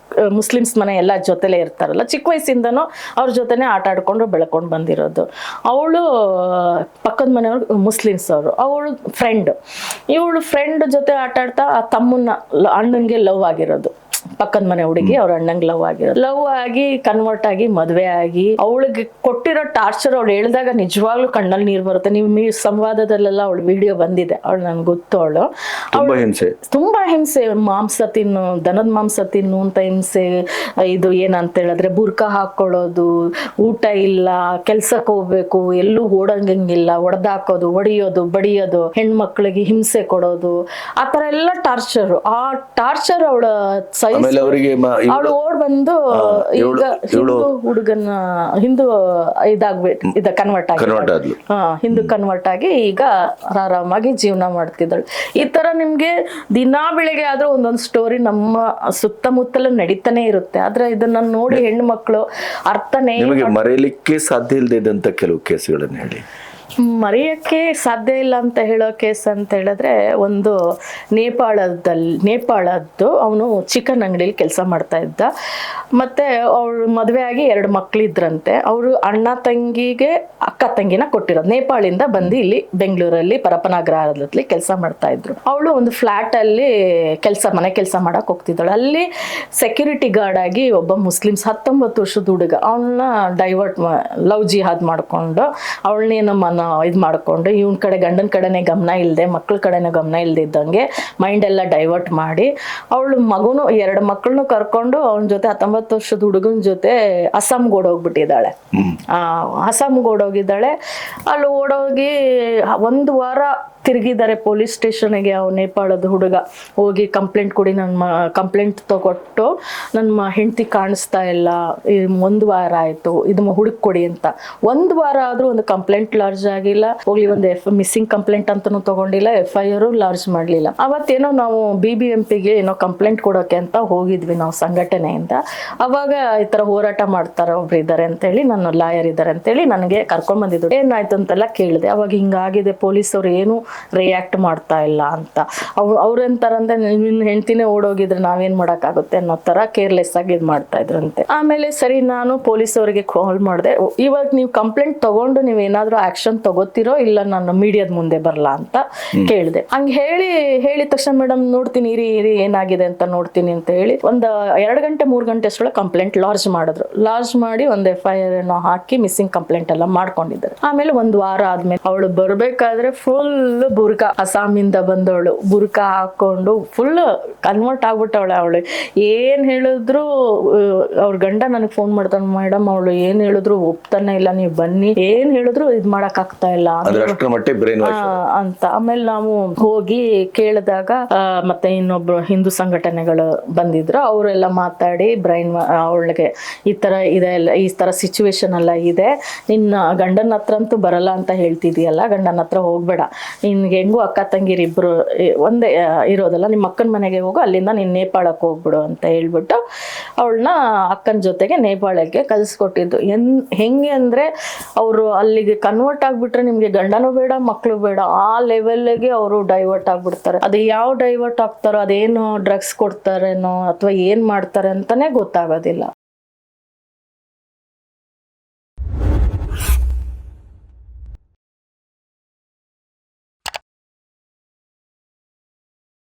ಮುಸ್ಲಿಮ್ಸ್ ಮನೆ ಎಲ್ಲ ಜೊತೆಲೇ ಇರ್ತಾರಲ್ಲ, ಚಿಕ್ಕ ವಯಸ್ಸಿಂದನೂ ಅವ್ರ ಜೊತೆನೆ ಆಟ ಆಡ್ಕೊಂಡು ಬೆಳ್ಕೊಂಡು ಬಂದಿರೋದು. ಅವಳು ಪಕ್ಕದ ಮನೆಯವ್ರು ಮುಸ್ಲಿಮ್ಸ್ ಅವರು, ಅವಳು ಇವಳು ಫ್ರೆಂಡ್ ಜೊತೆ ಆಟ ಆಡ್ತಾ ಆ ಅಣ್ಣನಿಗೆ ಲವ್ ಆಗಿರೋದು. ಪಕ್ಕದ ಮನೆ ಹುಡುಗಿ ಅವ್ರ ಅಣ್ಣಂಗ್ ಲವ್ ಆಗಿ ಕನ್ವರ್ಟ್ ಆಗಿ ಮದ್ವೆ ಆಗಿ ಅವಳಿಗೆ ಕೊಟ್ಟಿರೋ ಟಾರ್ಚರ್ ಅವ್ಳು ಹೇಳಿದಾಗ ನಿಜವಾಗ್ಲೂ ಕಣ್ಣಲ್ಲಿ ನೀರ್ ಬರುತ್ತೆ. ನೀವು ಸಂವಾದದಲ್ಲೆಲ್ಲ ಅವಳು ವಿಡಿಯೋ ಬಂದಿದೆ, ಅವಳು ನನ್ಗೆ ಗೊತ್ತು. ತುಂಬಾ ಹಿಂಸೆ, ಮಾಂಸ ತಿನ್ನು, ದನದ ಮಾಂಸ ತಿನ್ನು ಅಂತ ಹಿಂಸೆ. ಇದು ಏನಂತ ಹೇಳಿದ್ರೆ ಬುರ್ಕಾ ಹಾಕೊಳ್ಳೋದು, ಊಟ ಇಲ್ಲ, ಕೆಲ್ಸಕ್ಕೆ ಹೋಗ್ಬೇಕು, ಎಲ್ಲೂ ಓಡಂಗಿಲ್ಲ, ಹೊಡೆದಾಕೋದು, ಹೊಡಿಯೋದು, ಬಡಿಯೋದು, ಹೆಣ್ಮಕ್ಳಿಗೆ ಹಿಂಸೆ ಕೊಡೋದು, ಆತರ ಎಲ್ಲ ಟಾರ್ಚರ್. ಆ ಟಾರ್ಚರ್ ಅವಳ ಅವಳು ಓಡ್ ಬಂದು ಈಗ ಹಿಂದೂ ಹುಡುಗನ ಹಿಂದೂ ಕನ್ವರ್ಟ್ ಆಗಿ ಹಿಂದೂ ಕನ್ವರ್ಟ್ ಆಗಿ ಈಗ ಆರಾಮಾಗಿ ಜೀವನ ಮಾಡ್ತಿದ್ದಾಳೆ. ಈ ತರ ನಿಮ್ಗೆ ದಿನಾ ಬೆಳಿಗ್ಗೆ ಆದ್ರೂ ಒಂದೊಂದು ಸ್ಟೋರಿ ನಮ್ಮ ಸುತ್ತಮುತ್ತಲು ನಡೀತಾನೆ ಇರುತ್ತೆ. ಆದ್ರೆ ಇದನ್ನ ನೋಡಿ ಹೆಣ್ಣು ಮಕ್ಕಳು ಅರ್ಥನೇ ಮರೆಯಲಿಕ್ಕೆ ಸಾಧ್ಯ ಇಲ್ಲದಂತ ಕೆಲವು ಕೇಸ್ಗಳನ್ನು ಹೇಳಿ. ಮರೆಯಕ್ಕೆ ಸಾಧ್ಯ ಇಲ್ಲ ಅಂತ ಹೇಳೋ ಕೇಸ್ ಅಂತ ಹೇಳಿದ್ರೆ, ಒಂದು ನೇಪಾಳದ್ದು ಅವನು ಚಿಕನ್ ಅಂಗಡಿಲಿ ಕೆಲಸ ಮಾಡ್ತಾ ಇದ್ದ. ಮತ್ತೆ ಅವಳು ಮದುವೆ ಆಗಿ 2 ಮಕ್ಳಿದ್ರಂತೆ. ಅವರು ಅಣ್ಣ ತಂಗಿಗೆ ಅಕ್ಕ ತಂಗಿನ ಕೊಟ್ಟಿರೋದು. ನೇಪಾಳಿಂದ ಬಂದು ಇಲ್ಲಿ ಬೆಂಗಳೂರಲ್ಲಿ ಪರಪನಗ್ರಹದಲ್ಲಿ ಕೆಲಸ ಮಾಡ್ತಾ ಇದ್ರು. ಅವಳು ಒಂದು ಫ್ಲಾಟ್ ಅಲ್ಲಿ ಮನೆ ಕೆಲಸ ಮಾಡಕ್ ಹೋಗ್ತಿದ್ದಾಳೆ. ಅಲ್ಲಿ ಸೆಕ್ಯೂರಿಟಿ ಗಾರ್ಡ್ ಆಗಿ ಒಬ್ಬ ಮುಸ್ಲಿಮ್ಸ್ 19 ವರ್ಷದ ಹುಡುಗ ಅವಳನ್ನ ಲವ್ ಜಿಹಾದ್ ಮಾಡ್ಕೊಂಡು ಅವಳನ್ನೇನೋ ಇದ್ ಮಾಡ್ಕೊಂಡು ಇವನ್ ಕಡೆ ಗಂಡನ ಕಡೆನೆ ಗಮನ ಇಲ್ಲದೆ, ಮಕ್ಳ ಕಡೆನೆ ಗಮನ ಇಲ್ದಿದ್ದಂಗೆ ಮೈಂಡ್ ಎಲ್ಲ ಡೈವರ್ಟ್ ಮಾಡಿ ಅವಳು ಮಗುನು 2 ಮಕ್ಕಳನ್ನು ಕರ್ಕೊಂಡು ಅವನ ಜೊತೆ 19 ವರ್ಷದ ಹುಡುಗನ ಜೊತೆ ಅಸ್ಸಾಂಗೆ ಓಡೋಗ್ಬಿಟ್ಟಿದ್ದಾಳೆ. ಅಸ್ಸಾಂಗೆ ಓಡೋಗಿದ್ದಾಳೆ. ಅಲ್ಲಿ ಓಡೋಗಿ 1 ವಾರ ತಿರುಗಿದ್ದಾರೆ ಪೊಲೀಸ್ ಸ್ಟೇಷನ್ಗೆ. ನೇಪಾಳದ ಹುಡುಗ ಹೋಗಿ ಕಂಪ್ಲೇಂಟ್ ಕೊಡಿ, ಕಂಪ್ಲೇಂಟ್ ತಗೊಟ್ಟು ನನ್ನ ಹೆಂಡತಿ ಕಾಣಿಸ್ತಾ ಇಲ್ಲ, 1 ವಾರ ಆಯ್ತು, ಇದು ಹುಡುಕ್ ಕೊಡಿ ಅಂತ. 1 ವಾರ ಆದ್ರೂ ಒಂದು ಕಂಪ್ಲೇಂಟ್ ಲಾರ್ಜ್ ಆಗಿಲ್ಲ. ಹೋಗ್ಲಿ ಒಂದು ಮಿಸ್ಸಿಂಗ್ ಕಂಪ್ಲೇಂಟ್ ಅಂತಾನು ತಗೊಂಡಿಲ್ಲ, FIR ಲಾರ್ಜ್ ಮಾಡ್ಲಿಲ್ಲ. ಅವತ್ತೇನೋ ನಾವು BBMPಗೆ ಏನೋ ಕಂಪ್ಲೇಂಟ್ ಕೊಡೋಕೆ ಅಂತ ಹೋಗಿದ್ವಿ ನಾವು ಸಂಘಟನೆಯಿಂದ. ಅವಾಗ ಈ ತರ ಹೋರಾಟ ಮಾಡ್ತಾರ ಒಬ್ರು ಇದ್ದಾರೆ ಅಂತ ಹೇಳಿ, ನನ್ನ ಲಾಯರ್ ಇದ್ದಾರೆ ಅಂತ ಹೇಳಿ ನನಗೆ ಕರ್ಕೊಂಡ್ ಬಂದಿದ್ರು. ಏನಾಯ್ತು ಅಂತೆಲ್ಲ ಕೇಳಿದೆ. ಅವಾಗ ಹಿಂಗಾಗಿದೆ, ಪೊಲೀಸವ್ರು ಏನು ರಿಯಾಕ್ಟ್ ಮಾಡ್ತಾ ಇಲ್ಲ ಅಂತ. ಅವ್ರೆಂತಾರಂದ್ರೆ ನಿನ್ನ ಹೆಂಡ್ತಿನೇ ಓಡೋಗಿದ್ರೆ ನಾವೇನ್ ಮಾಡಕ್ಕಾಗುತ್ತೆ ಅನ್ನೋ ತರ ಕೇರ್ಲೆಸ್ ಆಗಿ ಇದ್ ಮಾಡ್ತಾ ಇದ್ರಂತೆ. ಆಮೇಲೆ ಸರಿ ನಾನು ಪೊಲೀಸ್ ಅವರಿಗೆ ಕಾಲ್ ಮಾಡಿದೆ. ಇವಾಗ ನೀವು ಕಂಪ್ಲೇಂಟ್ ತಗೊಂಡು ನೀವ್ ಏನಾದ್ರೂ ಆಕ್ಷನ್ ತಗೋತಿರೋ ಇಲ್ಲ ನಾನು ಮೀಡಿಯಾದ ಮುಂದೆ ಬರಲ್ಲ ಅಂತ ಕೇಳಿದೆ. ಹಂಗ ಹೇಳಿದ ತಕ್ಷಣ ಮೇಡಮ್ ನೋಡ್ತೀನಿ ಇರಿ ಏನಾಗಿದೆ ಅಂತ ನೋಡ್ತೀನಿ ಅಂತ ಹೇಳಿ ಒಂದು 2 ಗಂಟೆ 3 ಗಂಟೆ ಅಷ್ಟೊಳಗೆ ಕಂಪ್ಲೇಂಟ್ ಲಾರ್ಜ್ ಮಾಡಿದ್ರು. ಲಾರ್ಜ್ ಮಾಡಿ ಒಂದು FIR ಹಾಕಿ ಮಿಸ್ಸಿಂಗ್ ಕಂಪ್ಲೇಂಟ್ ಎಲ್ಲ ಮಾಡ್ಕೊಂಡಿದ್ದಾರೆ. ಆಮೇಲೆ 1 ವಾರ ಆದ್ಮೇಲೆ ಅವಳು ಬರ್ಬೇಕಾದ್ರೆ ಫುಲ್ ಬುರ್ಕಾ, ಅಸ್ಸಾಮಿಂದ ಬಂದವಳು ಬುರ್ಕಾ ಹಾಕೊಂಡು ಫುಲ್ ಕನ್ವರ್ಟ್ ಆಗ್ಬಿಟ್ಟವಳೆ. ಅವಳು ಏನ್ ಹೇಳಿದ್ರು, ಅವ್ರ ಗಂಡ ನನಗೆ ಫೋನ್ ಮಾಡ್ತಾನೆ, ಮೇಡಮ್ ಅವಳು ಏನ್ ಹೇಳಿದ್ರು ಒಪ್ತಾನೆ ಇಲ್ಲ, ನೀವು ಬನ್ನಿ, ಏನ್ ಹೇಳಿದ್ರು ಇದ್ ಮಾಡಕ್ ಆಗ್ತಾ ಇಲ್ಲ ಅಂತ. ಆಮೇಲೆ ನಾವು ಹೋಗಿ ಕೇಳಿದಾಗ ಮತ್ತೆ ಇನ್ನೊಬ್ರು ಹಿಂದೂ ಸಂಘಟನೆಗಳು ಬಂದಿದ್ರು. ಅವರೆಲ್ಲ ಮಾತಾಡಿ ಅವಳಿಗೆ ಈ ತರ ಇದೆ, ಈ ತರ ಸಿಚುವೇಶನ್ ಎಲ್ಲ ಇದೆ, ನಿನ್ನ ಗಂಡನ ಹತ್ರ ಅಂತೂ ಬರಲ್ಲ ಅಂತ ಹೇಳ್ತಿದೀಯಲ್ಲ, ಗಂಡನ ಹತ್ರ ಹೋಗ್ಬೇಡ, ನಿನ್ಗೆ ಹೆಂಗು ಅಕ್ಕ ತಂಗಿರಿಬ್ರು ಒಂದೇ ಇರೋದಲ್ಲ, ನಿಮ್ಮ ಅಕ್ಕನ ಮನೆಗೆ ಹೋಗು, ಅಲ್ಲಿಂದ ನೀನ್ ನೇಪಾಳಕ್ಕೆ ಹೋಗ್ಬಿಡು ಅಂತ ಹೇಳ್ಬಿಟ್ಟು ಅವಳನ್ನ ಅಕ್ಕನ ಜೊತೆಗೆ ನೇಪಾಳಕ್ಕೆ ಕಲ್ಸ್ಕೊಟ್ಟಿದ್ದು. ಹೆಂಗೆ ಅಂದ್ರೆ ಅವರು ಅಲ್ಲಿಗೆ ಕನ್ವರ್ಟ್ ಆಗ್ಬಿಟ್ರೆ ನಿಮ್ಗೆ ಗಂಡನೂ ಬೇಡ ಮಕ್ಳು ಬೇಡ, ಆ ಲೆವೆಲ್ಗೆ ಅವರು ಡೈವರ್ಟ್ ಆಗ್ಬಿಡ್ತಾರೆ. ಅದು ಯಾವ ಡೈವರ್ಟ್ ಆಗ್ತಾರೋ, ಅದೇನು ಡ್ರಗ್ಸ್ ಕೊಡ್ತಾರೇನೋ ಅಥವಾ ಏನ್ ಮಾಡ್ತಾರೆ ಅಂತಾನೆ ಗೊತ್ತಾಗೋದಿಲ್ಲ.